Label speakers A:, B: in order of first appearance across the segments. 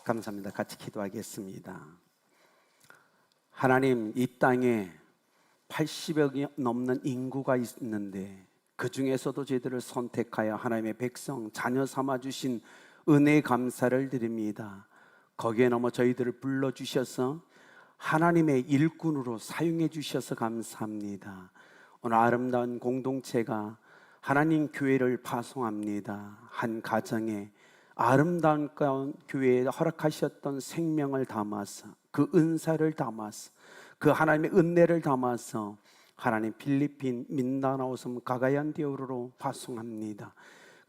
A: 감사합니다. 같이 기도하겠습니다. 하나님, 이 땅에 80억이 넘는 인구가 있는데 그 중에서도 저희들을 선택하여 하나님의 백성, 자녀 삼아주신 은혜의 감사를 드립니다. 거기에 넘어 저희들을 불러주셔서 하나님의 일꾼으로 사용해 주셔서 감사합니다. 오늘 아름다운 공동체가 하나님 교회를 파송합니다. 한 가정에 아름다운 교회에 허락하셨던 생명을 담아서, 그 은사를 담아서, 그 하나님의 은혜를 담아서 하나님 필리핀 민다나오 섬 가가얀디오르로 파송합니다.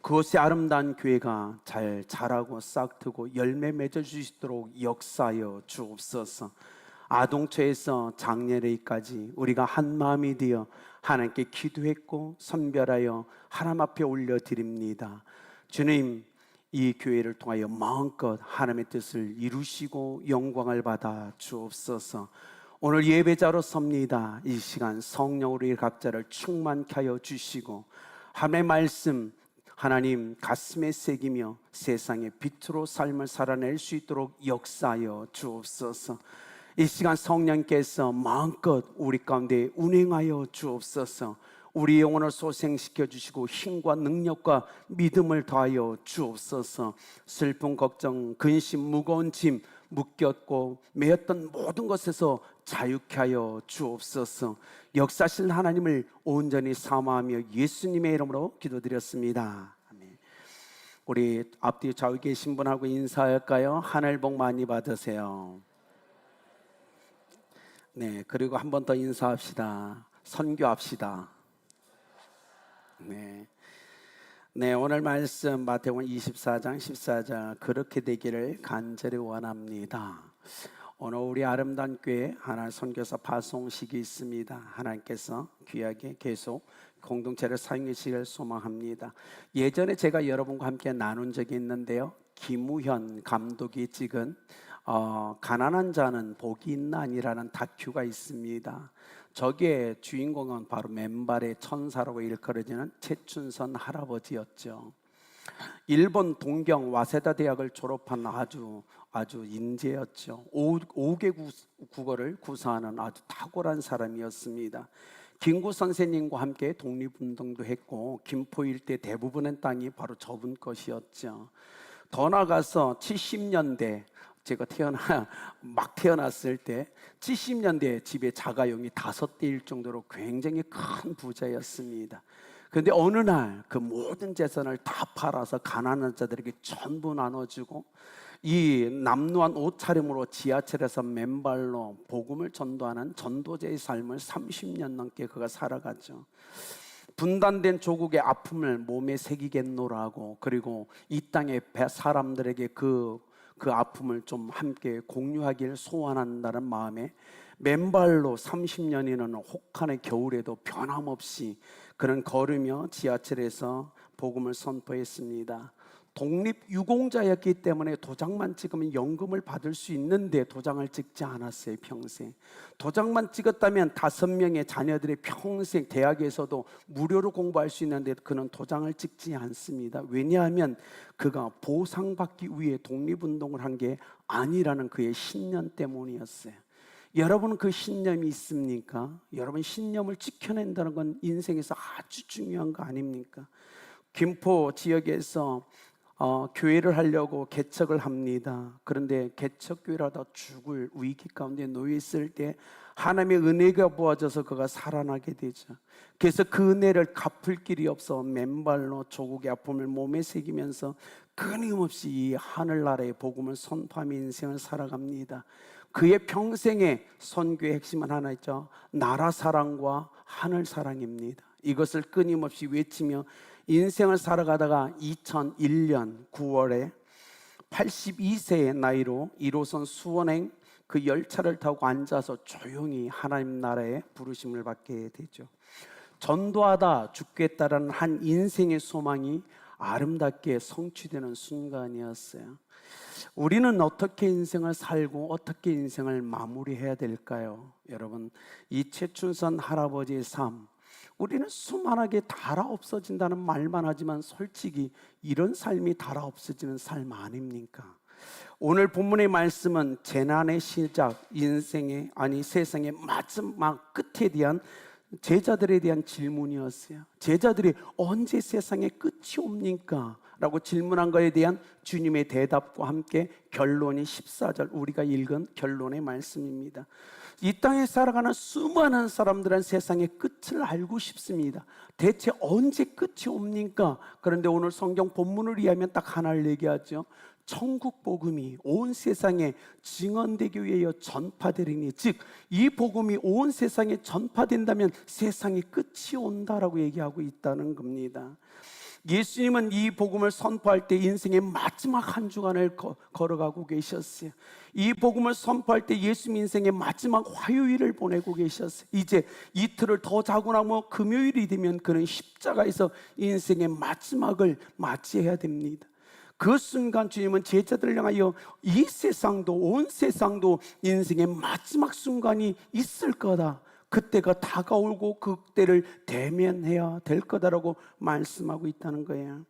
A: 그곳에 아름다운 교회가 잘 자라고 싹트고 열매 맺어 주시도록 역사하여 주옵소서. 아동처에서 장례례까지 우리가 한 마음이 되어 하나님께 기도했고 선별하여 하나님 앞에 올려드립니다. 주님, 이 교회를 통하여 마음껏 하나님의 뜻을 이루시고 영광을 받아 주옵소서. 오늘 예배자로 섭니다. 이 시간 성령으로 우리 각자를 충만케 하여 주시고 하나님의 말씀 하나님 가슴에 새기며 세상의 빛으로 삶을 살아낼 수 있도록 역사하여 주옵소서. 이 시간 성령께서 마음껏 우리 가운데 운행하여 주옵소서. 우리 영혼을 소생시켜 주시고 힘과 능력과 믿음을 더하여 주옵소서. 슬픔, 걱정, 근심, 무거운 짐 묶였고 매였던 모든 것에서 자유케 하여 주옵소서. 역사하실 하나님을 온전히 사모하며 예수님의 이름으로 기도드렸습니다. 아멘. 우리 앞뒤 좌우에 계신 분하고 인사할까요? 하늘 복 많이 받으세요. 네, 그리고 한 번 더 인사합시다. 선교합시다. 네, 오늘 말씀 마태복음 24장 14절 그렇게 되기를 간절히 원합니다. 오늘 우리 아름다운 교회 하나님 선교사 파송식이 있습니다. 하나님께서 귀하게 계속 공동체를 사용해 주시기를 소망합니다. 예전에 제가 여러분과 함께 나눈 적이 있는데요, 김우현 감독이 찍은 가난한 자는 복이 있나니라는 다큐가 있습니다. 저기에 주인공은 바로 맨발의 천사라고 일컬어지는 최춘선 할아버지였죠. 일본 동경 와세다 대학을 졸업한 아주 인재였죠. 5개 국어를 구사하는 아주 탁월한 사람이었습니다. 김구 선생님과 함께 독립운동도 했고 김포 일대 대부분의 땅이 바로 저분 것이었죠. 더 나아가서 70년대 제가 막 태어났을 때 70년대에 집에 자가용이 5대일 정도로 굉장히 큰 부자였습니다. 그런데 어느 날 그 모든 재산을 다 팔아서 가난한 자들에게 전부 나눠주고 이 남루한 옷차림으로 지하철에서 맨발로 복음을 전도하는 전도자의 삶을 30년 넘게 그가 살아갔죠. 분단된 조국의 아픔을 몸에 새기겠노라고, 그리고 이 땅의 사람들에게 그 아픔을 좀 함께 공유하기를 소원한다는 마음에 맨발로 30년이라는 혹한의 겨울에도 변함없이 그는 걸으며 지하철에서 복음을 선포했습니다. 독립유공자였기 때문에 도장만 찍으면 연금을 받을 수 있는데 도장을 찍지 않았어요. 평생 도장만 찍었다면 5명의 자녀들이 평생 대학에서도 무료로 공부할 수 있는데 그는 도장을 찍지 않습니다. 왜냐하면 그가 보상받기 위해 독립운동을 한 게 아니라는 그의 신념 때문이었어요. 여러분은 그 신념이 있습니까? 여러분 신념을 지켜낸다는 건 인생에서 아주 중요한 거 아닙니까? 김포 지역에서 교회를 하려고 개척을 합니다. 그런데 개척교회라다 죽을 위기 가운데 놓여 있을 때 하나님의 은혜가 부어져서 그가 살아나게 되죠. 그래서 그 은혜를 갚을 길이 없어 맨발로 조국의 아픔을 몸에 새기면서 끊임없이 이 하늘나라의 복음을 선포하며 인생을 살아갑니다. 그의 평생의 선교의 핵심은 하나 있죠. 나라 사랑과 하늘 사랑입니다. 이것을 끊임없이 외치며 인생을 살아가다가 2001년 9월에 82세의 나이로 1호선 수원행 그 열차를 타고 앉아서 조용히 하나님 나라의 부르심을 받게 되죠. 전도하다 죽겠다라는 한 인생의 소망이 아름답게 성취되는 순간이었어요. 우리는 어떻게 인생을 살고 어떻게 인생을 마무리해야 될까요? 여러분, 이 최춘선 할아버지의 삶, 우리는 수만하게 달아 없어진다는 말만 하지만 솔직히 이런 삶이 달아 없어지는 삶 아닙니까? 오늘 본문의 말씀은 재난의 시작, 세상의 마지막 끝에 대한 제자들에 대한 질문이었어요. 제자들이 언제 세상의 끝이 옵니까? 라고 질문한 것에 대한 주님의 대답과 함께 결론이 14절, 우리가 읽은 결론의 말씀입니다. 이 땅에 살아가는 수많은 사람들은 세상의 끝을 알고 싶습니다. 대체 언제 끝이 옵니까? 그런데 오늘 성경 본문을 이해하면 딱 하나를 얘기하죠. 천국 복음이 온 세상에 증언되기 위하여 전파되리니, 즉 이 복음이 온 세상에 전파된다면 세상의 끝이 온다라고 얘기하고 있다는 겁니다. 예수님은 이 복음을 선포할 때 인생의 마지막 한 주간을 걸어가고 계셨어요. 이 복음을 선포할 때 예수님 인생의 마지막 화요일을 보내고 계셨어요. 이제 이틀을 더 자고 나면 금요일이 되면 그는 십자가에서 인생의 마지막을 맞이해야 됩니다. 그 순간 주님은 제자들을 향하여 이 세상도 온 세상도 인생의 마지막 순간이 있을 거다, 그때가 다가오고 그때를 대면해야 될 거다라고 말씀하고 있다는 거예요.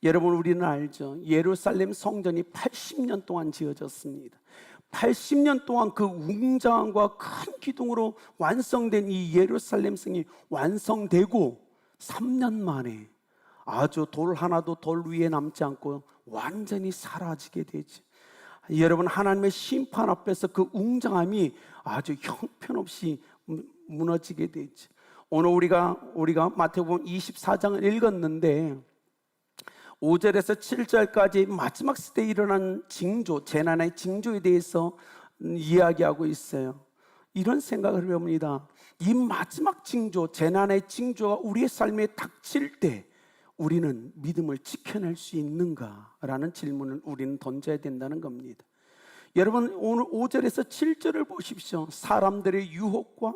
A: 여러분, 우리는 알죠. 예루살렘 성전이 80년 동안 지어졌습니다. 80년 동안 그 웅장함과 큰 기둥으로 완성된 이 예루살렘 성이 완성되고 3년 만에 아주 돌 하나도 돌 위에 남지 않고 완전히 사라지게 되죠. 여러분, 하나님의 심판 앞에서 그 웅장함이 아주 형편없이 무너지게 되죠. 오늘 우리가 마태복음 24장을 읽었는데 5절에서 7절까지 마지막 시대에 일어난 징조, 재난의 징조에 대해서 이야기하고 있어요. 이런 생각을 해봅니다. 이 마지막 징조, 재난의 징조가 우리의 삶에 닥칠 때 우리는 믿음을 지켜낼 수 있는가라는 질문을 우리는 던져야 된다는 겁니다. 여러분, 오늘 5절에서 7절을 보십시오. 사람들의 유혹과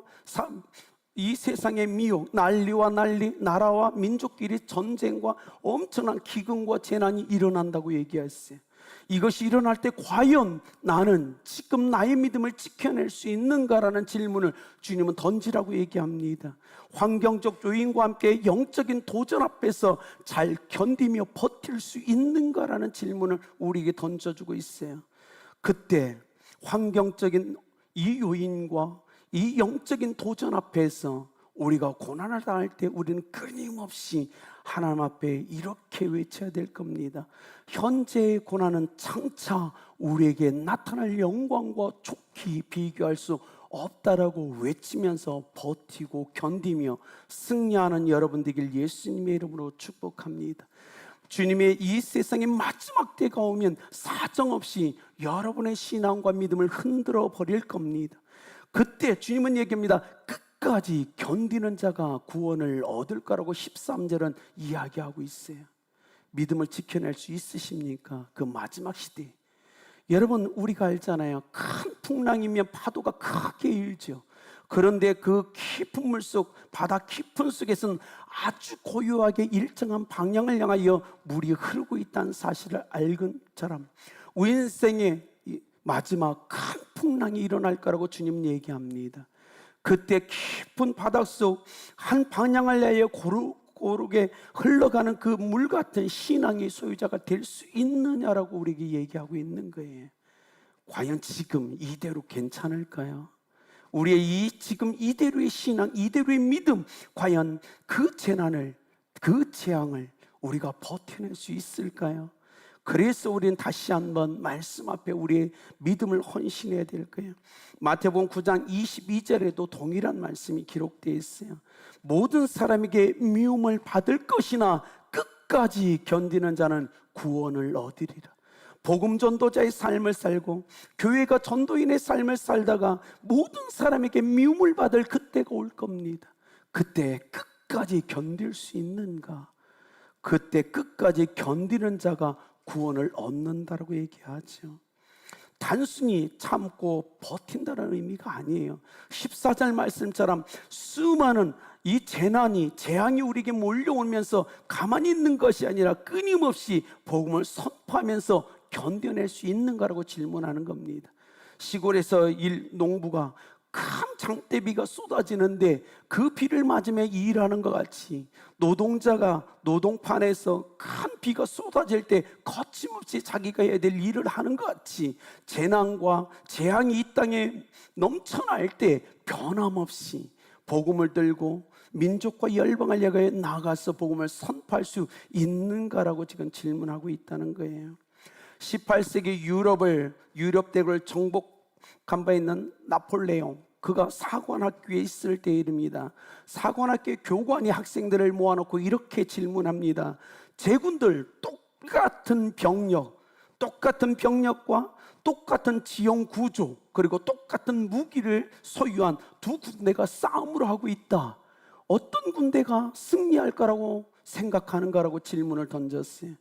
A: 이 세상의 미혹, 난리와 난리, 나라와 민족끼리 전쟁과 엄청난 기근과 재난이 일어난다고 얘기했어요. 이것이 일어날 때 과연 나는 지금 나의 믿음을 지켜낼 수 있는가라는 질문을 주님은 던지라고 얘기합니다. 환경적 요인과 함께 영적인 도전 앞에서 잘 견디며 버틸 수 있는가라는 질문을 우리에게 던져주고 있어요. 그때 환경적인 이 요인과 이 영적인 도전 앞에서 우리가 고난을 당할 때 우리는 끊임없이 하나님 앞에 이렇게 외쳐야 될 겁니다. 현재의 고난은 장차 우리에게 나타날 영광과 좋게 비교할 수 없다라고 외치면서 버티고 견디며 승리하는 여러분 되길 예수님의 이름으로 축복합니다. 주님의 이 세상의 마지막 때가 오면 사정없이 여러분의 신앙과 믿음을 흔들어 버릴 겁니다. 그때 주님은 얘기합니다. 끝까지 견디는 자가 구원을 얻을 거라고 13절은 이야기하고 있어요. 믿음을 지켜낼 수 있으십니까? 그 마지막 시대. 여러분, 우리가 알잖아요. 큰 풍랑이면 파도가 크게 일죠. 그런데 그 깊은 물속, 바다 깊은 속에서는 아주 고요하게 일정한 방향을 향하여 물이 흐르고 있다는 사실을 알건 사람, 우리 인생의 마지막 큰 풍랑이 일어날 거라고 주님은 얘기합니다. 그때 깊은 바닷속 한 방향을 내어 고르게 흘러가는 그 물 같은 신앙의 소유자가 될 수 있느냐라고 우리에게 얘기하고 있는 거예요. 과연 지금 이대로 괜찮을까요? 우리의 지금 이대로의 신앙, 이대로의 믿음, 과연 그 재난을, 그 재앙을 우리가 버텨낼 수 있을까요? 그래서 우리는 다시 한번 말씀 앞에 우리의 믿음을 헌신해야 될 거예요. 마태복음 9장 22절에도 동일한 말씀이 기록되어 있어요. 모든 사람에게 미움을 받을 것이나 끝까지 견디는 자는 구원을 얻으리라. 복음 전도자의 삶을 살고 교회가 전도인의 삶을 살다가 모든 사람에게 미움을 받을 그때가 올 겁니다. 그때 끝까지 견딜 수 있는가? 그때 끝까지 견디는 자가 구원을 얻는다라고 얘기하죠. 단순히 참고 버틴다는 의미가 아니에요. 14절 말씀처럼 수많은 이 재앙이 우리에게 몰려오면서 가만히 있는 것이 아니라 끊임없이 복음을 선포하면서 견뎌낼 수 있는가라고 질문하는 겁니다. 시골에서 농부가 큰 장대비가 쏟아지는데 그 비를 맞으며 일하는 것 같이 노동자가 노동판에서 큰 비가 쏟아질 때 거침없이 자기가 해야 될 일을 하는 것 같이 재난과 재앙이 이 땅에 넘쳐날 때 변함없이 복음을 들고 민족과 열방을 향하여 나가서 복음을 선포할 수 있는가라고 지금 질문하고 있다는 거예요. 18세기 유럽 대국을 정복한 바 있는 나폴레옹, 그가 사관학교에 있을 때 일입니다. 사관학교 교관이 학생들을 모아놓고 이렇게 질문합니다. 제군들 똑같은 병력과 똑같은 지형 구조, 그리고 똑같은 무기를 소유한 두 군대가 싸움을 하고 있다. 어떤 군대가 승리할까라고 생각하는가라고 질문을 던졌어요.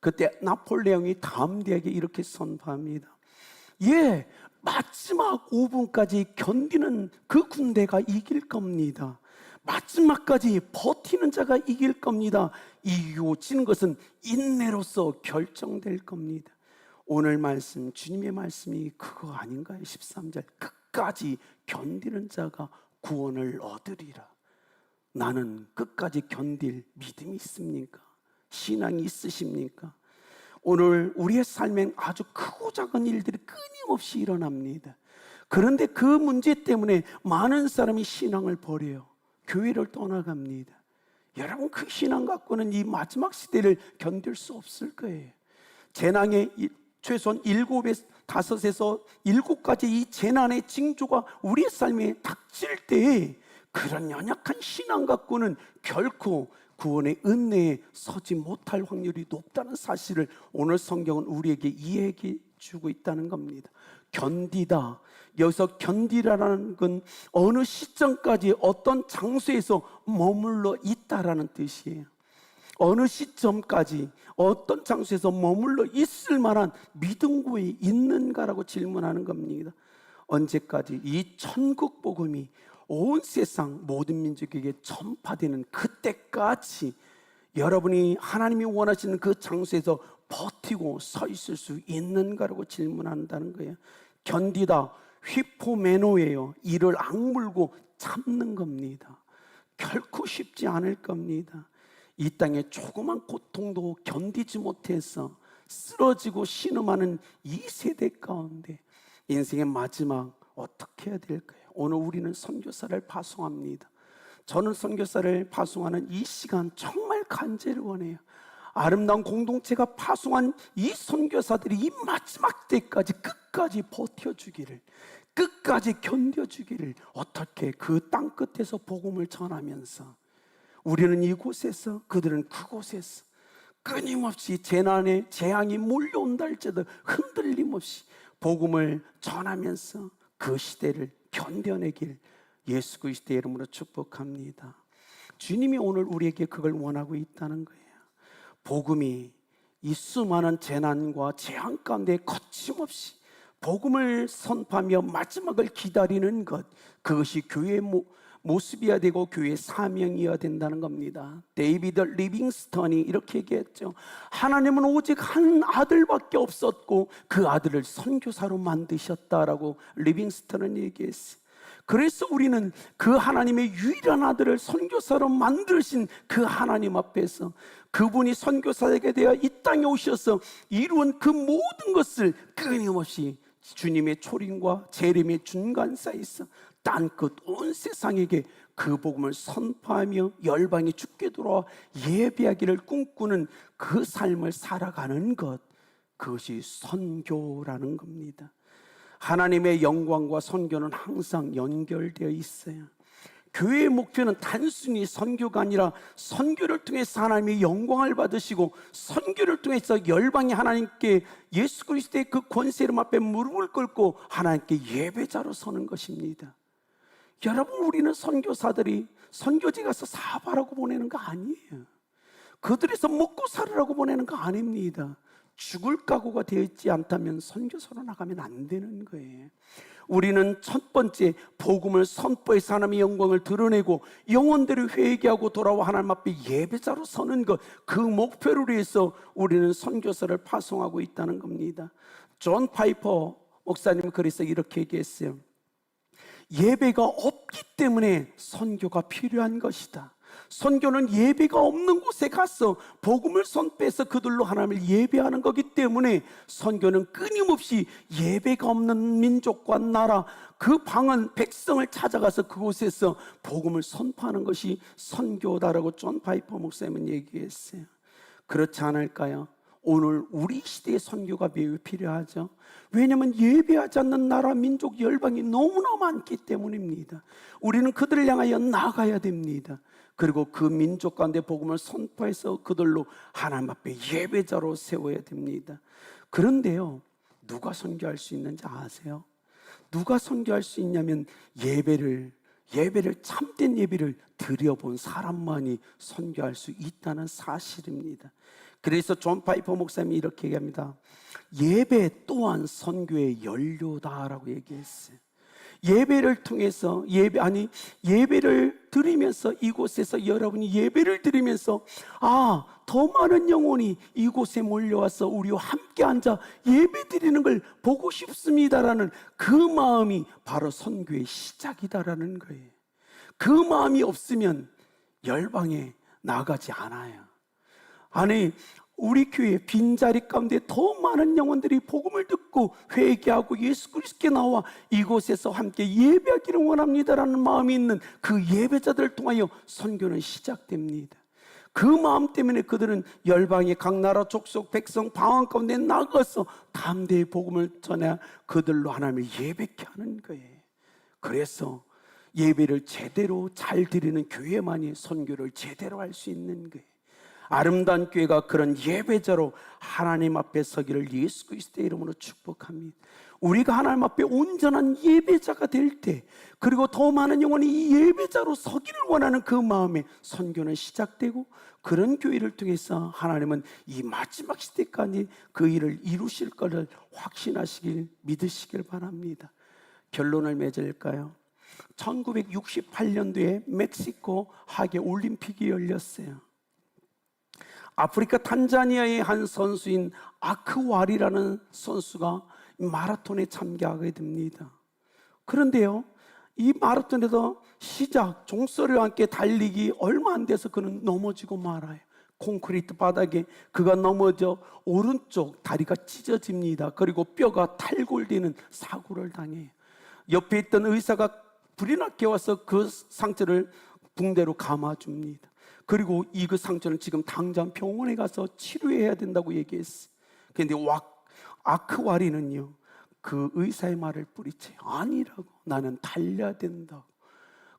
A: 그때 나폴레옹이 담대하게 이렇게 선포합니다. 마지막 5분까지 견디는 그 군대가 이길 겁니다. 마지막까지 버티는 자가 이길 겁니다. 이기고 지는 것은 인내로서 결정될 겁니다. 오늘 말씀, 주님의 말씀이 그거 아닌가요? 13절, 끝까지 견디는 자가 구원을 얻으리라. 나는 끝까지 견딜 믿음이 있습니까? 신앙이 있으십니까? 오늘 우리의 삶엔 아주 크고 작은 일들이 끊임없이 일어납니다. 그런데 그 문제 때문에 많은 사람이 신앙을 버려요. 교회를 떠나갑니다. 여러분, 그 신앙 갖고는 이 마지막 시대를 견딜 수 없을 거예요. 재난의 최소한 5에서 7가지 이 재난의 징조가 우리의 삶에 닥칠 때 그런 연약한 신앙 갖고는 결코 구원의 은혜에 서지 못할 확률이 높다는 사실을 오늘 성경은 우리에게 이야기해 주고 있다는 겁니다. 견디다, 여기서 견디라는 건 어느 시점까지 어떤 장소에서 머물러 있다라는 뜻이에요. 어느 시점까지 어떤 장소에서 머물러 있을 만한 믿음구에 있는가라고 질문하는 겁니다. 언제까지? 이 천국 복음이 온 세상 모든 민족에게 전파되는 그때까지 여러분이 하나님이 원하시는 그 장소에서 버티고 서 있을 수 있는가라고 질문한다는 거예요. 견디다, 휘포메노예요. 이를 악물고 참는 겁니다. 결코 쉽지 않을 겁니다. 이 땅에 조그만 고통도 견디지 못해서 쓰러지고 신음하는 이 세대 가운데 인생의 마지막 어떻게 해야 될까요? 오늘 우리는 선교사를 파송합니다. 저는 선교사를 파송하는 이 시간 정말 간절히 원해요. 아름다운 공동체가 파송한 이 선교사들이 이 마지막 때까지 끝까지 버텨주기를, 끝까지 견뎌주기를, 어떻게 그 땅 끝에서 복음을 전하면서 우리는 이곳에서, 그들은 그곳에서 끊임없이 재난의 재앙이 몰려온다 할지라도 흔들림 없이 복음을 전하면서 그 시대를 견뎌내길 예수 그리스도의 이름으로 축복합니다. 주님이 오늘 우리에게 그걸 원하고 있다는 거예요. 복음이 이 수많은 재난과 재앙 가운데 거침없이 복음을 선포하며 마지막을 기다리는 것, 그것이 교회의 모습이어야 되고 교회의 사명이어야 된다는 겁니다. 데이비드 리빙스턴이 이렇게 얘기했죠. 하나님은 오직 한 아들밖에 없었고 그 아들을 선교사로 만드셨다라고 리빙스턴은 얘기했어요. 그래서 우리는 그 하나님의 유일한 아들을 선교사로 만드신 그 하나님 앞에서 그분이 선교사에게 되어 이 땅에 오셔서 이루은 그 모든 것을 끊임없이 주님의 초림과 재림의 중간사이에서 땅끝 온 세상에게 그 복음을 선포하며 열방이 죽게 돌아와 예배하기를 꿈꾸는 그 삶을 살아가는 것, 그것이 선교라는 겁니다. 하나님의 영광과 선교는 항상 연결되어 있어요. 교회의 목표는 단순히 선교가 아니라 선교를 통해서 하나님의 영광을 받으시고 선교를 통해서 열방이 하나님께 예수 그리스도의 그 권세 이름 앞에 무릎을 꿇고 하나님께 예배자로 서는 것입니다. 여러분, 우리는 선교사들이 선교지 가서 사업하라고 보내는 거 아니에요. 그들에서 먹고 살으라고 보내는 거 아닙니다. 죽을 각오가 되어 있지 않다면 선교사로 나가면 안 되는 거예요. 우리는 첫 번째 복음을 선포해서 하나님의 영광을 드러내고 영혼들을 회개하고 돌아와 하나님 앞에 예배자로 서는 것, 그 목표를 위해서 우리는 선교사를 파송하고 있다는 겁니다. 존 파이퍼 목사님은 그래서 이렇게 얘기했어요. 예배가 없기 때문에 선교가 필요한 것이다. 선교는 예배가 없는 곳에 가서 복음을 선포해서 그들로 하나님을 예배하는 거기 때문에 선교는 끊임없이 예배가 없는 민족과 나라, 그 방언 백성을 찾아가서 그곳에서 복음을 선포하는 것이 선교다라고 존 파이퍼 목사님은 얘기했어요. 그렇지 않을까요? 오늘 우리 시대의 선교가 매우 필요하죠. 왜냐하면 예배하지 않는 나라, 민족, 열방이 너무나 많기 때문입니다. 우리는 그들을 향하여 나가야 됩니다. 그리고 그 민족 가운데 복음을 선포해서 그들로 하나님 앞에 예배자로 세워야 됩니다. 그런데요, 누가 선교할 수 있는지 아세요? 누가 선교할 수 있냐면 예배를 참된 예배를 드려본 사람만이 선교할 수 있다는 사실입니다. 그래서 존 파이퍼 목사님이 이렇게 얘기합니다. 예배 또한 선교의 연료다라고 얘기했어요. 예배를 통해서 예배를 드리면서 이곳에서 여러분이 예배를 드리면서 더 많은 영혼이 이곳에 몰려와서 우리와 함께 앉아 예배 드리는 걸 보고 싶습니다라는 그 마음이 바로 선교의 시작이다라는 거예요. 그 마음이 없으면 열방에 나가지 않아요. 우리 교회 빈자리 가운데 더 많은 영혼들이 복음을 듣고 회개하고 예수 그리스도께 나와 이곳에서 함께 예배하기를 원합니다라는 마음이 있는 그 예배자들을 통하여 선교는 시작됩니다. 그 마음 때문에 그들은 열방의 각 나라 족속 백성 방언 가운데 나가서 담대히 복음을 전해 그들로 하나님을 예배케 하는 거예요. 그래서 예배를 제대로 잘 드리는 교회만이 선교를 제대로 할 수 있는 거예요. 아름다운 교회가 그런 예배자로 하나님 앞에 서기를 예수 그리스도의 이름으로 축복합니다. 우리가 하나님 앞에 온전한 예배자가 될 때, 그리고 더 많은 영혼이 이 예배자로 서기를 원하는 그 마음에 선교는 시작되고, 그런 교회를 통해서 하나님은 이 마지막 시대까지 그 일을 이루실 것을 확신하시길 믿으시길 바랍니다. 결론을 맺을까요? 1968년도에 멕시코 하계 올림픽이 열렸어요. 아프리카 탄자니아의 한 선수인 아크와리라는 선수가 마라톤에 참가하게 됩니다. 그런데요, 이 마라톤에서 종소리와 함께 달리기 얼마 안 돼서 그는 넘어지고 말아요. 콘크리트 바닥에 그가 넘어져 오른쪽 다리가 찢어집니다. 그리고 뼈가 탈골되는 사고를 당해요. 옆에 있던 의사가 불이 나게 와서 그 상처를 붕대로 감아줍니다. 그리고 그 상처는 지금 당장 병원에 가서 치료해야 된다고 얘기했어요. 그런데 아크와리는요, 그 의사의 말을 뿌리채 아니라고, 나는 달려야 된다고.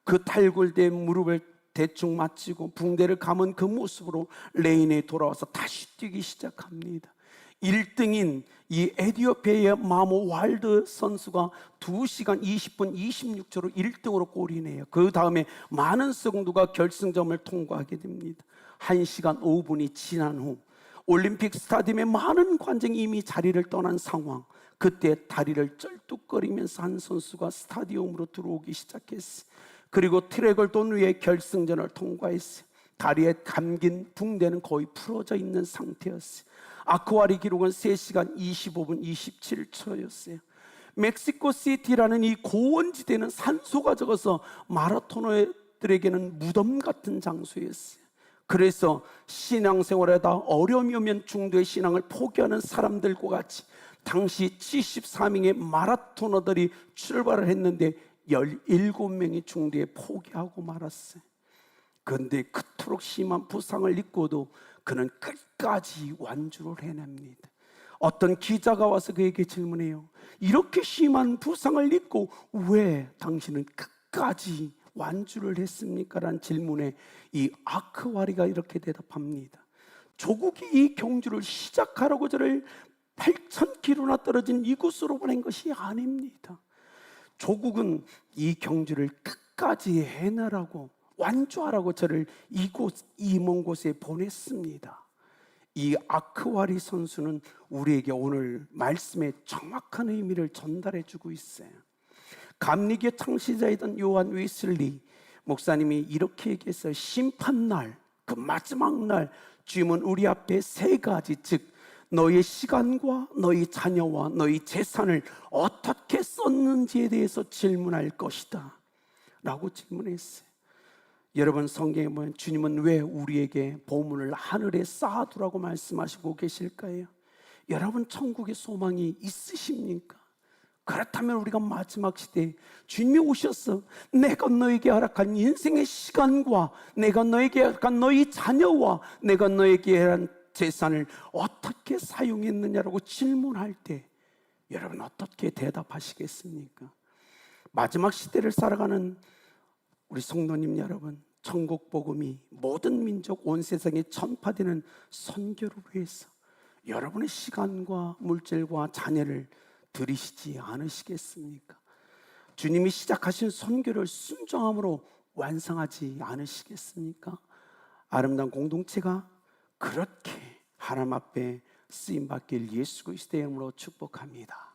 A: 그 탈골된 무릎을 대충 맞추고 붕대를 감은 그 모습으로 레인에 돌아와서 다시 뛰기 시작합니다. 1등인 이 에티오피아의 마모 와일드 선수가 2시간 20분 26초로 1등으로 골이네요. 그 다음에 많은 선수가 결승점을 통과하게 됩니다. 1시간 5분이 지난 후 올림픽 스타디움에 많은 관중이 이미 자리를 떠난 상황, 그때 다리를 쩔뚝거리면서 한 선수가 스타디움으로 들어오기 시작했어요. 그리고 트랙을 돈 위에 결승전을 통과했어요. 다리에 감긴 붕대는 거의 풀어져 있는 상태였어요. 아크와리 기록은 3시간 25분 27초였어요. 멕시코시티라는 이 고원지대는 산소가 적어서 마라토너들에게는 무덤 같은 장소였어요. 그래서 신앙생활에다 어려움이 오면 중도의 신앙을 포기하는 사람들과 같이 당시 74명의 마라토너들이 출발을 했는데 17명이 중도에 포기하고 말았어요. 그런데 그토록 심한 부상을 입고도 그는 끝까지 완주를 해냅니다. 어떤 기자가 와서 그에게 질문해요. 이렇게 심한 부상을 입고 왜 당신은 끝까지 완주를 했습니까? 라는 질문에 이 아크와리가 이렇게 대답합니다. 조국이 이 경주를 시작하라고 저를 8,000km나 떨어진 이곳으로 보낸 것이 아닙니다. 조국은 이 경주를 끝까지 해내라고, 완주하라고 저를 이 먼 곳에 보냈습니다. 이 아크와리 선수는 우리에게 오늘 말씀의 정확한 의미를 전달해 주고 있어요. 감리교 창시자이던 요한 웨슬리 목사님이 이렇게 얘기했어요. 심판날, 그 마지막 날 주님은 우리 앞에 3가지, 즉 너의 시간과 너희 자녀와 너희 재산을 어떻게 썼는지에 대해서 질문할 것이다 라고 질문했어요. 여러분, 성경에 보면 주님은 왜 우리에게 보물을 하늘에 쌓아두라고 말씀하시고 계실까요? 여러분, 천국의 소망이 있으십니까? 그렇다면 우리가 마지막 시대에 주님이 오셔서 내가 너에게 허락한 인생의 시간과 내가 너에게 허락한 너희 자녀와 내가 너에게 허락한 재산을 어떻게 사용했느냐라고 질문할 때 여러분 어떻게 대답하시겠습니까? 마지막 시대를 살아가는 우리 성도님 여러분, 천국 복음이 모든 민족 온 세상에 전파되는 선교를 위해서 여러분의 시간과 물질과 자녀를 들이시지 않으시겠습니까? 주님이 시작하신 선교를 순종함으로 완성하지 않으시겠습니까? 아름다운 공동체가 그렇게 하나님 앞에 쓰임받길 예수 그리스도의 이름으로 축복합니다.